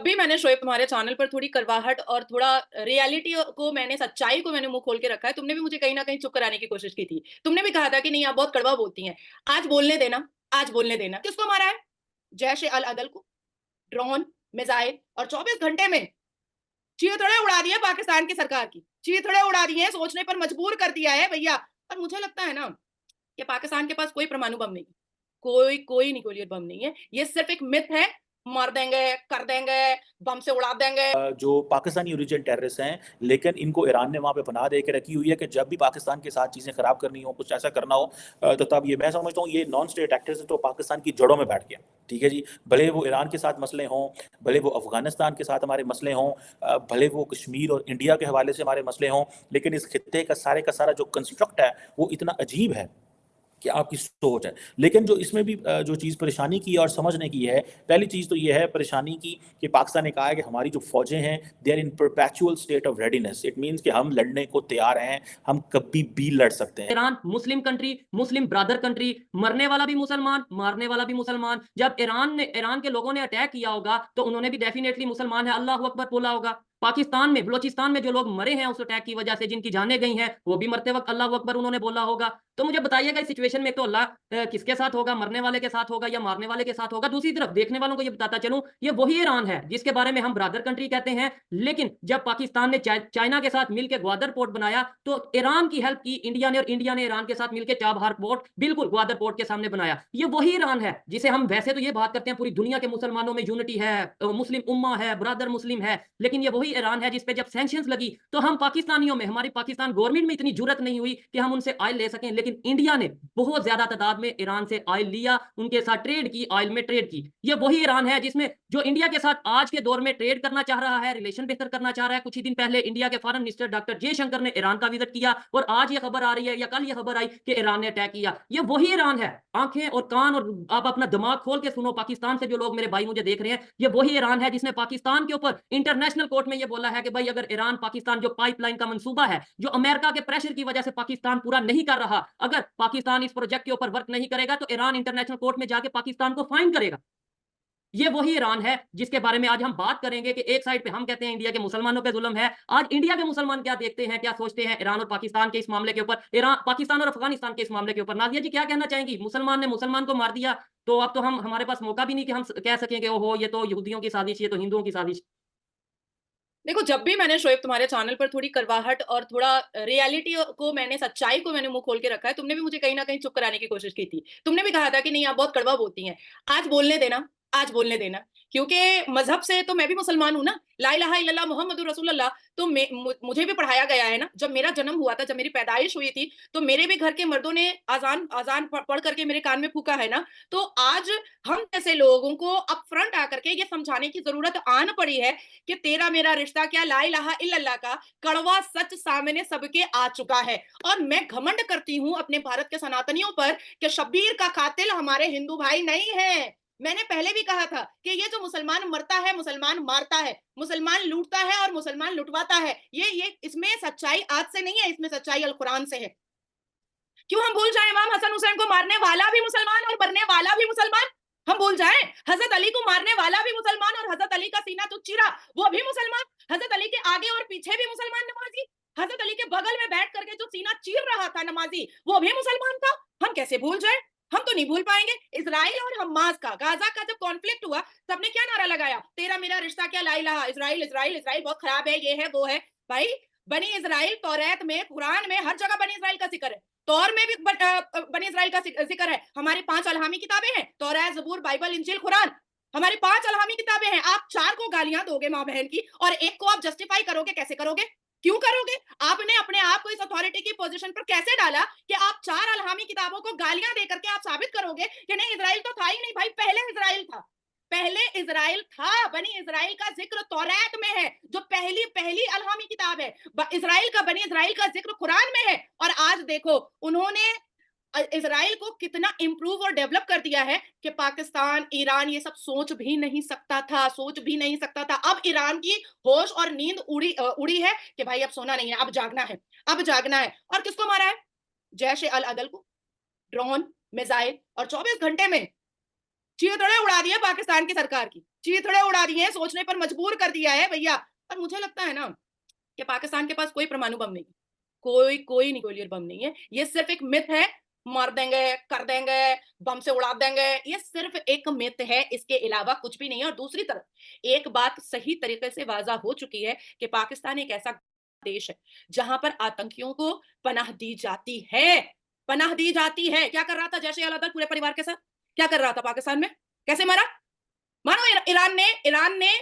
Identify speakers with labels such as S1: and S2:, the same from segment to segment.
S1: भी मैंने शोएब तुम्हारे चैनल पर थोड़ी कड़वाहट और थोड़ा रियलिटी को मैंने सच्चाई को मैंने मुंह खोल के रखा है। तुमने भी मुझे कहीं न कहीं चुप कराने की कोशिश की थी। तुमने भी कहा था कि नहीं आप बहुत कड़वा बोलती हैं। आज बोलने देना, आज बोलने देना। किसको मारा है? जैश ए अल अदल को, ड्रोन, मिसाइल और 24 घंटे में चीथड़े उड़ा दिए पाकिस्तान की सरकार की। चीथड़े उड़ा दिए हैं, सोचने पर मजबूर कर दिया है भैया। और मुझे लगता है ना कि पाकिस्तान के पास कोई परमाणु बम नहीं है। कोई न्यूक्लियर बम नहीं है। ये सिर्फ एक मिथ है, मार देंगे, कर देंगे, बम से उड़ा देंगे।
S2: जो पाकिस्तानी ओरिजिन टेररिस्ट हैं, लेकिन इनको ईरान ने वहाँ पे पनाह दे के रखी हुई है कि जब भी पाकिस्तान के साथ चीज़ें खराब करनी हो, कुछ ऐसा करना हो, तो तब ये मैं समझता हूँ ये नॉन स्टेट एक्टर्स तो पाकिस्तान की जड़ों में बैठ गया। ठीक है जी, भले वो ईरान के साथ मसले हों, भले वो अफगानिस्तान के साथ हमारे मसले हों, भले वो कश्मीर और इंडिया के हवाले से हमारे मसले हों, लेकिन इस खित्ते का सारा जो कंस्ट्रक्ट है वो इतना अजीब है कि आपकी सोच है। लेकिन जो इसमें भी जो चीज़ परेशानी की है और समझने की है, पहली चीज़ तो ये है परेशानी की कि पाकिस्तान ने कहा है कि हमारी जो फ़ौजें हैं, they are in perpetual state of readiness. It means कि हम लड़ने को तैयार हैं, हम कभी भी लड़ सकते हैं।
S3: ईरान मुस्लिम कंट्री, मुस्लिम ब्रदर कंट्री, मरने वाला भी मुसलमान, मारने वाला भी मुसलमान। जब ईरान के लोगों ने अटैक किया होगा, तो उन्होंने भी डेफिनेटली मुसलमान है, अल्लाहू अकबर बोला होगा। पाकिस्तान में, बलूचिस्तान में जो लोग मरे हैं उस अटैक की वजह से, जिनकी जानें गई हैं, वो भी मरते वक़्त अल्लाहू अकबर उन्होंने बोला होगा। तो मुझे बताइएगा इस सिचुएशन में एक तो अल्लाह किसके साथ होगा, मरने वाले के साथ होगा या मारने वाले के साथ होगा? दूसरी तरफ देखने वालों को ये बताता चलूँ, ये वही ईरान है जिसके बारे में हम ब्रदर कंट्री कहते हैं, लेकिन जब पाकिस्तान ने चाइना के साथ मिलकर ग्वादर पोर्ट बनाया, तो ईरान की हेल्प की इंडिया ने, और इंडिया ने ईरान के साथ मिलकर चाबहार पोर्ट बिल्कुल ग्वादर पोर्ट के सामने बनाया। ये वही ईरान है जिसे हम वैसे तो ये बात करते हैं पूरी दुनिया के मुसलमानों में यूनिटी है, मुस्लिम उम्मा है, ब्रदर मुस्लिम है, लेकिन ये वही ईरान है जिस पे जब सैंक्शंस लगी तो हम पाकिस्तानियों में, हमारी पाकिस्तान गवर्नमेंट में इतनी जुर्रत नहीं हुई कि हम उनसे ऑयल ले सकें, लेकिन इंडिया ने बहुत ज्यादा तादाद में ईरान से ऑयल लिया, उनके साथ ट्रेड की, ऑयल में ट्रेड की। ये वही ईरान है जिसमें जो इंडिया के साथ आज के दौर में ट्रेड करना चाह रहा है, रिलेशन बेहतर करना चाह रहा है। कुछ ही दिन पहले इंडिया के फॉरेन मिनिस्टर डॉक्टर जयशंकर ने ईरान का विजिट किया, और आज ये खबर आ रही है या कल ये खबर आई कि ईरान ने अटैक किया। ये वही ईरान है। आंखें और कान और आप अपना दिमाग खोल के सुनो, पाकिस्तान से जो लोग मेरे भाई मुझे देख रहे हैं, ये वही ईरान है जिसने पाकिस्तान के ऊपर इंटरनेशनल कोर्ट में ये बोला है कि भाई अगर ईरान पाकिस्तान जो पाइपलाइन का मंसूबा है, जो अमेरिका के प्रेशर की वजह से पाकिस्तान पूरा नहीं कर रहा, अगर पाकिस्तान इस प्रोजेक्ट के ऊपर वर्क नहीं करेगा तो ईरान इंटरनेशनल कोर्ट में जाके पाकिस्तान को फाइन करेगा। ये वही ईरान है जिसके बारे में आज हम बात करेंगे कि एक साइड पे हम कहते हैं इंडिया के मुसलमानों पे जुल्म है, आज इंडिया के मुसलमान क्या देखते हैं, क्या सोचते हैं ईरान और पाकिस्तान के इस मामले के ऊपर, ईरान पाकिस्तान और अफगानिस्तान के इस मामले के ऊपर। नाज़िया जी क्या कहना चाहेंगी? मुसलमान ने मुसलमान को मार दिया, तो अब तो हम, हमारे पास मौका भी नहीं कि हम कह सकें कि ओहो ये तो यहूदियों की साजिश, ये तो हिंदुओं की साजिश।
S1: देखो, जब भी मैंने शोएब तुम्हारे चैनल पर थोड़ी कड़वाहट और थोड़ा रियलिटी को मैंने सच्चाई को मैंने मुंह खोल के रखा है, तुमने भी मुझे कहीं न कहीं चुप कराने की कोशिश की थी। तुमने भी कहा था कि नहीं आप बहुत कड़वा बोलती हैं। आज बोलने देना, आज बोलने देना। क्योंकि मज़हब से तो मैं भी मुसलमान हूँ ना। ला इलाहा इल्लल्लाह मुहम्मदुर रसूलुल्लाह तो मुझे भी पढ़ाया गया है ना। जब मेरा जन्म हुआ था, जब मेरी पैदाइश हुई थी, तो मेरे भी घर के मर्दों ने अज़ान अज़ान पढ़ करके मेरे कान में फूँका है ना। तो आज हम जैसे लोगों को अप फ्रंट आकर के ये समझाने की ज़रूरत आन पड़ी है कि तेरा मेरा रिश्ता क्या, ला इलाहा इल्लल्लाह का कड़वा सच सामने सबके आ चुका है। और मैं घमंड करती हूँ अपने भारत के सनातनियों पर कि शब्बीर का कातिल हमारे हिंदू भाई नहीं है। मैंने पहले भी कहा था कि ये जो मुसलमान मरता है, मुसलमान मारता है, मुसलमान लूटता है और मुसलमान लुटवाता है। ये इसमें सच्चाई आज से नहीं है, इसमें सच्चाई अल कुरान से है। क्यों हम भूल जाएं इमाम हसन हुसैन को मारने वाला भी मुसलमान और मरने वाला भी मुसलमान? हम भूल जाएं हजरत अली को मारने वाला भी मुसलमान और हजरत अली का सीना तो चीरा वो भी मुसलमान, हजरत अली के आगे और पीछे भी मुसलमान नमाजी, हजरत अली के बगल में बैठ करके जो सीना चीर रहा था नमाजी वो भी मुसलमान था। हम कैसे भूल जाए? हम तो नहीं भूल पाएंगे। इसराइल और हमास का, गाजा का जब कॉन्फ्लिक्ट हुआ, सबने क्या नारा लगाया? तेरा मेरा रिश्ता क्या, ला इलाहा, इसराइल इसराइल इसराइल बहुत खराब है, ये है वो है। भाई, बनी इसराइल तौरात में, कुरान में हर जगह बनी इसराइल का जिक्र है। तौर में भी बनी इसराइल का जिक्र है। हमारी 5 अलहामी किताबें हैं, तौरात, ज़बूर, बाइबल, इंजील, कुरान। हमारी 5 अलहामी किताबें हैं। आप 4 को गालियां दोगे माँ बहन की और एक को आप जस्टिफाई करोगे, कैसे करोगे? क्यों करोगे? आपने अपने आप को इस अथॉरिटी की पोजीशन पर कैसे डाला कि आप 4 अलहामी किताबों को गालियां देकर के आप साबित करोगे कि नहीं इजराइल तो था ही नहीं। भाई, पहले इजराइल था, पहले इजराइल था। बनी इजराइल का जिक्र तौरात में है, जो पहली पहली अलहामी किताब है। इजराइल का, बनी इजराइल का जिक्र कुरान में है। और आज देखो उन्होंने इजराइल को कितना इंप्रूव और डेवलप कर दिया है कि पाकिस्तान, ईरान ये सब सोच भी नहीं सकता था, सोच भी नहीं सकता था। अब ईरान की होश और नींद उड़ी है कि भाई अब सोना नहीं है, अब जागना है, अब जागना है। और किसको मारा है? जैश ए अल अदल को, ड्रोन, मिसाइल और 24 घंटे में चीथड़े उड़ा दिए पाकिस्तान की सरकार की, चीथड़े उड़ा दिए हैं, सोचने पर मजबूर कर दिया है भैया। और मुझे लगता है ना कि पाकिस्तान के पास कोई परमाणु बम नहीं है, कोई न्यूक्लियर बम नहीं है। ये सिर्फ एक मिथ है, मार देंगे, कर देंगे, बम से उड़ा देंगे, ये सिर्फ एक मिथ है, इसके अलावा कुछ भी नहीं है। और दूसरी तरफ एक बात सही तरीके से वाज़ा हो चुकी है कि पाकिस्तान एक ऐसा देश है जहां पर आतंकियों को पनाह दी जाती है, पनाह दी जाती है। क्या कर रहा था जैश ए अल-अदल पूरे परिवार के साथ? क्या कर रहा था पाकिस्तान में? कैसे मारा? मानो ईरान ने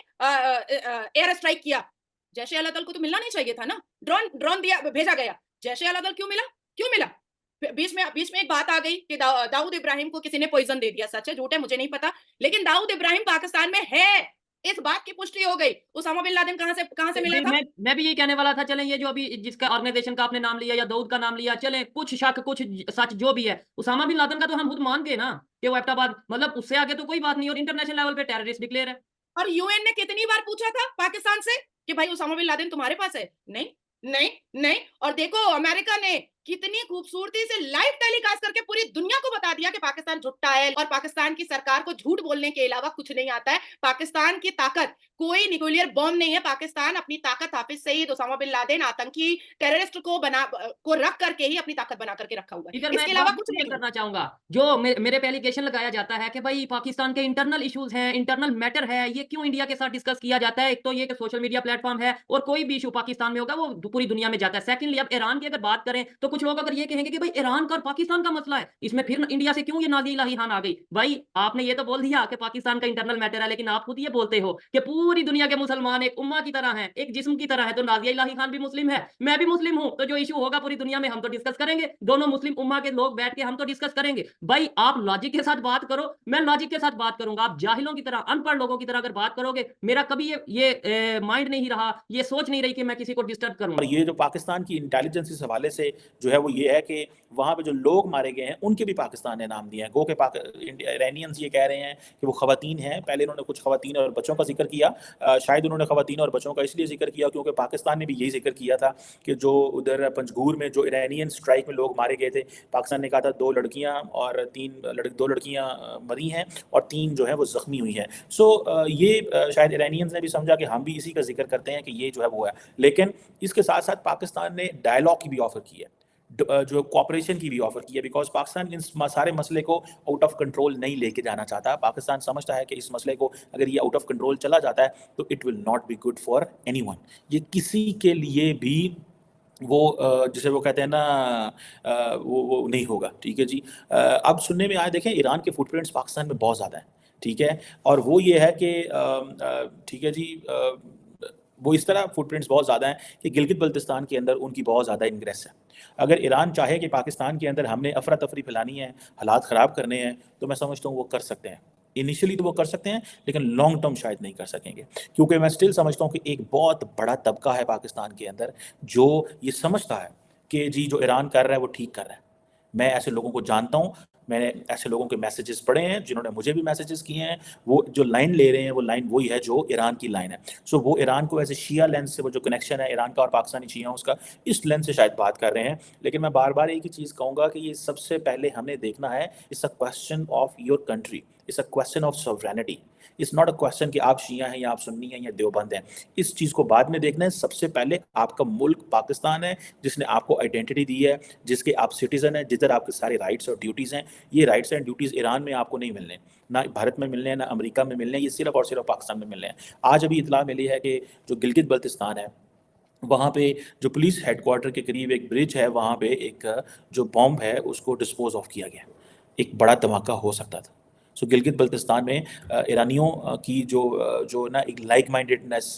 S1: एयर स्ट्राइक किया। जैश ए अल-अदल को तो मिलना नहीं चाहिए था ना, ड्रोन ड्रोन दिया, भेजा गया। जैश ए अल-अदल क्यों मिला? क्यों मिला? बीच में एक बात आ गई कि दाऊद इब्राहिम को किसी ने पॉइजन दे दिया। सच है झूठ है मुझे नहीं पता, लेकिन दाऊद इब्राहिम पाकिस्तान में है, इस बात की पुष्टि हो गई। उसामा बिन लादेन कहां से मिला था?
S3: मैं भी यही कहने वाला था। चलें, ये जो अभी जिसका ऑर्गेनाइजेशन का आपने नाम लिया या दाऊद का नाम लिया, चलें कुछ शक कुछ सच जो भी है, उसामा बिन लादेन का तो हम खुद मान गए ना कि वो एबटाबाद, मतलब उससे आगे तो कोई बात नहीं, और इंटरनेशनल लेवल पे टेररिस्ट डिक्लेयर है।
S1: और यूएन ने कितनी बार पूछा था पाकिस्तान से कि भाई उसामा बिन लादेन तुम्हारे पास है? नहीं, नहीं, नहीं। और देखो अमेरिका ने कितनी खूबसूरती से लाइव टेलीकास्ट करके पूरी दुनिया को बता दिया कि पाकिस्तान झुट्टा है और पाकिस्तान की सरकार को झूठ बोलने के अलावा कुछ नहीं आता है। पाकिस्तान की ताकत कोई न्यूक्लियर बॉम्ब नहीं है। पाकिस्तान अपनी ताकत हाफिज सईद, उसामा बिन लादेन, आतंकी टेररिस्ट को रख करके ही अपनी ताकत बना करके रखा हुआ है।
S3: इधर मैं
S1: इसके
S3: एक
S1: अलावा
S3: बात
S1: कुछ
S3: क्लियर
S1: नहीं है।
S3: करना चाहूंगा। जो मेरे पे एलिगेशन लगाया जाता है कि भाई पाकिस्तान के इंटरनल इश्यूज हैं, इंटरनल मैटर है, ये क्यों इंडिया के साथ डिस्कस किया जाता है? एक तो ये कि सोशल मीडिया प्लेटफॉर्म है और कोई भी इशू पाकिस्तान में होगा वो पूरी दुनिया में जाता है। सेकंडली, अब ईरान की अगर बात करें तो कुछ लोग अगर ये कहेंगे कि भाई ईरान का और पाकिस्तान का मसला है, इसमें फिर इंडिया से क्यों ये नाज़ी इलाही खान आ गई? भाई आपने ये तो बोल दिया कि पाकिस्तान का इंटरनल मैटर है, लेकिन आप खुद ये बोलते हो कि पूरी दुनिया के मुसलमान एक उम्मा की तरह हैं, एक जिस्म की तरह है। तो नाज़िया इलाही खान भी मुस्लिम है, मैं भी मुस्लिम हूं, तो जो इशू होगा पूरी दुनिया में हम तो डिस्कस करेंगे, दोनों मुस्लिम उम्मा के लोग बैठ के हम तो डिस्कस करेंगे। भाई आप लॉजिक के साथ बात करो, मैं लॉजिक के साथ बात करूंगा। आप जाहिलों की तरह, अनपढ़ लोगों की तरह अगर बात करोगे, मेरा कभी ये माइंड नहीं रहा, ये सोच नहीं रही कि मैं किसी को डिस्टर्ब करूं।
S2: और ये जो पाकिस्तान की इंटेलिजेंस इस हवाले से जो है वो ये है कि वहाँ पे जो लोग मारे गए हैं उनके भी पाकिस्तान ने नाम दिए हैं। गो के इरानियंस ये कह रहे हैं कि वो खवातीन हैं। पहले उन्होंने कुछ खवातीन और बच्चों का जिक्र किया, शायद उन्होंने खवातीन और बच्चों का इसलिए जिक्र किया क्योंकि पाकिस्तान ने भी यही जिक्र किया था कि जो उधर पंजगूर में जो इरानियन स्ट्राइक में लोग मारे गए थे, पाकिस्तान ने कहा था 2 लड़कियाँ और 2 लड़कियाँ मरी हैं और 3 जो है वो ज़ख्मी हुई हैं। सो ये शायद इरानियंस ने भी समझा कि हम भी इसी का जिक्र करते हैं कि ये जो है वो है। लेकिन इसके साथ साथ पाकिस्तान ने डायलॉग की भी ऑफर की है, जो कॉपरेशन की भी ऑफर की है, बिकॉज पाकिस्तान इन सारे मसले को आउट ऑफ कंट्रोल नहीं लेके जाना चाहता। पाकिस्तान समझता है कि इस मसले को अगर ये आउट ऑफ कंट्रोल चला जाता है तो it will not be good for anyone. ये किसी के लिए भी वो जिसे वो कहते हैं ना वो नहीं होगा। ठीक है जी। अब सुनने में आया, देखें ईरान के फुटप्रिंट्स पाकिस्तान में बहुत ज़्यादा हैं। ठीक है, और वो ये है कि ठीक है जी, वो इस तरह फुटप्रिंट्स बहुत ज़्यादा हैं कि गिलगित बल्तिस्तान के अंदर उनकी बहुत ज़्यादा इंग्रेस है। अगर ईरान चाहे कि पाकिस्तान के अंदर हमने अफरा तफरी फैलानी है, हालात ख़राब करने हैं, तो मैं समझता हूँ वो कर सकते हैं। इनिशियली तो वो कर सकते हैं, लेकिन लॉन्ग टर्म शायद नहीं कर सकेंगे, क्योंकि मैं स्टिल समझता हूँ कि एक बहुत बड़ा तबका है पाकिस्तान के अंदर जो ये समझता है कि जी जो ईरान कर रहा है वो ठीक कर रहा है। मैं ऐसे लोगों को जानता हूँ, मैंने ऐसे लोगों के मैसेजेस पढ़े हैं जिन्होंने मुझे भी मैसेजेस किए हैं। वो जो लाइन ले रहे हैं वो लाइन वही है जो ईरान की लाइन है। सो वो ईरान को एज ए शिया लेंस से, वो जो कनेक्शन है ईरान का और पाकिस्तानी शिया उसका, इस लेंस से शायद बात कर रहे हैं। लेकिन मैं बार बार एक ही चीज़ कहूँगा कि ये सबसे पहले हमने देखना है, it's a question of your country, it's a question of sovereignty. It's not a question कि आप शिया हैं या आप सुन्नी हैं या देवबंद हैं। इस चीज़ को बाद में देखना है। सबसे पहले आपका मुल्क पाकिस्तान है जिसने आपको आइडेंटिटी दी है, जिसके आप सिटीज़न हैं, जिधर आपके सारे राइट्स और ड्यूटीज़ हैं। ये राइट्स एंड ड्यूटीज़ ईरान में आपको नहीं मिलने, ना भारत में मिलने हैं, ना अमेरिका में मिलने हैं, ये सिर्फ और सिर्फ पाकिस्तान में मिलने हैं। आज अभी इतला मिली है कि जो गिलगित बल्तिस्तान है वहाँ पे जो पुलिस हेडक्वार्टर के करीब एक ब्रिज है, वहाँ पे एक जो बॉम्ब है उसको डिस्पोज ऑफ किया गया। एक बड़ा धमाका हो सकता था। सो गिलगित बल्तिस्तान में ईरानियों की जो ना एक लाइक माइंडेडनेस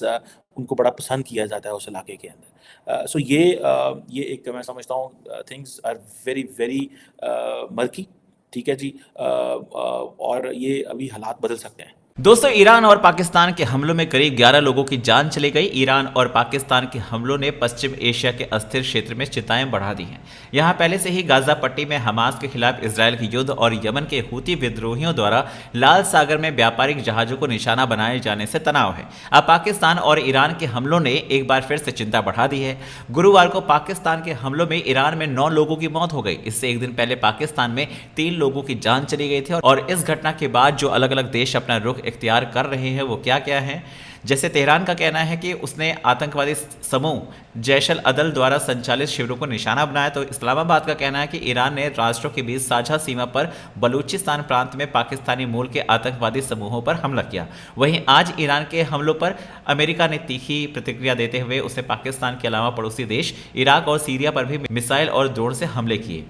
S2: उनको बड़ा पसंद किया जाता है उस इलाके के अंदर। सो ये एक मैं समझता हूँ things are very very murky. ठीक है जी। और ये अभी हालात बदल सकते हैं।
S4: दोस्तों, ईरान और पाकिस्तान के हमलों में करीब 11 लोगों की जान चली गई। ईरान और पाकिस्तान के हमलों ने पश्चिम एशिया के अस्थिर क्षेत्र में चिंताएं बढ़ा दी हैं। यहां पहले से ही गाजा पट्टी में हमास के खिलाफ इजरायल की युद्ध और यमन के हूती विद्रोहियों द्वारा लाल सागर में व्यापारिक जहाजों को निशाना बनाए जाने से तनाव है। अब पाकिस्तान और ईरान के हमलों ने एक बार फिर से चिंता बढ़ा दी है। गुरुवार को पाकिस्तान के हमलों में ईरान में 9 लोगों की मौत हो गई। इससे एक दिन पहले पाकिस्तान में 3 लोगों की जान चली गई थी। और इस घटना के बाद जो अलग अलग देश अपना रुख इख्तियार कर रहे हैं वो क्या क्या है। जैसे तेहरान का कहना है कि उसने आतंकवादी समूह जैश अल अदल द्वारा संचालित शिविरों को निशाना बनाया, तो इस्लामाबाद का कहना है कि ईरान ने राष्ट्रों के बीच साझा सीमा पर बलूचिस्तान प्रांत में पाकिस्तानी मूल के आतंकवादी समूहों पर हमला किया। वहीं आज ईरान के हमलों पर अमेरिका ने तीखी प्रतिक्रिया देते हुए उसने पाकिस्तान के अलावा पड़ोसी देश इराक और सीरिया पर भी मिसाइल और ड्रोन से हमले किए।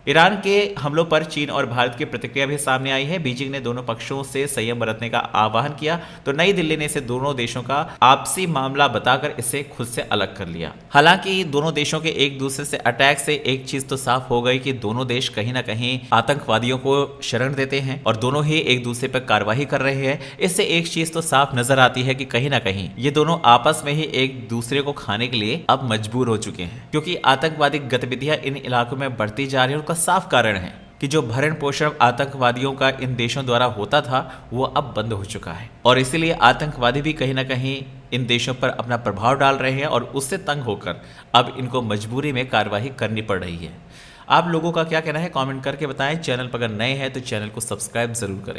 S4: ईरान के हमलों पर चीन और भारत की प्रतिक्रिया भी सामने आई है। बीजिंग ने दोनों पक्षों से संयम बरतने का आह्वान किया, तो नई दिल्ली ने इसे दोनों देशों का आपसी मामला बताकर इसे खुद से अलग कर लिया। हालांकि दोनों देशों के एक दूसरे से अटैक से एक चीज तो साफ हो गई कि दोनों देश कहीं ना कहीं आतंकवादियों को शरण देते हैं और दोनों ही एक दूसरे पर कार्रवाई कर रहे हैं। इससे एक चीज तो साफ नजर आती है कि कहीं ना कहीं ये दोनों आपस में ही एक दूसरे को खाने के लिए अब मजबूर हो चुके हैं, क्योंकि आतंकवादी गतिविधियां इन इलाकों में बढ़ती जा रही है। उनका साफ कारण है कि जो भरण पोषण आतंकवादियों का इन देशों द्वारा होता था वो अब बंद हो चुका है, और इसीलिए आतंकवादी भी कहीं ना कहीं इन देशों पर अपना प्रभाव डाल रहे हैं और उससे तंग होकर अब इनको मजबूरी में कार्रवाई करनी पड़ रही है। आप लोगों का क्या कहना है कमेंट करके बताएं। चैनल पर अगर नए हैं तो चैनल को सब्सक्राइब जरूर करें।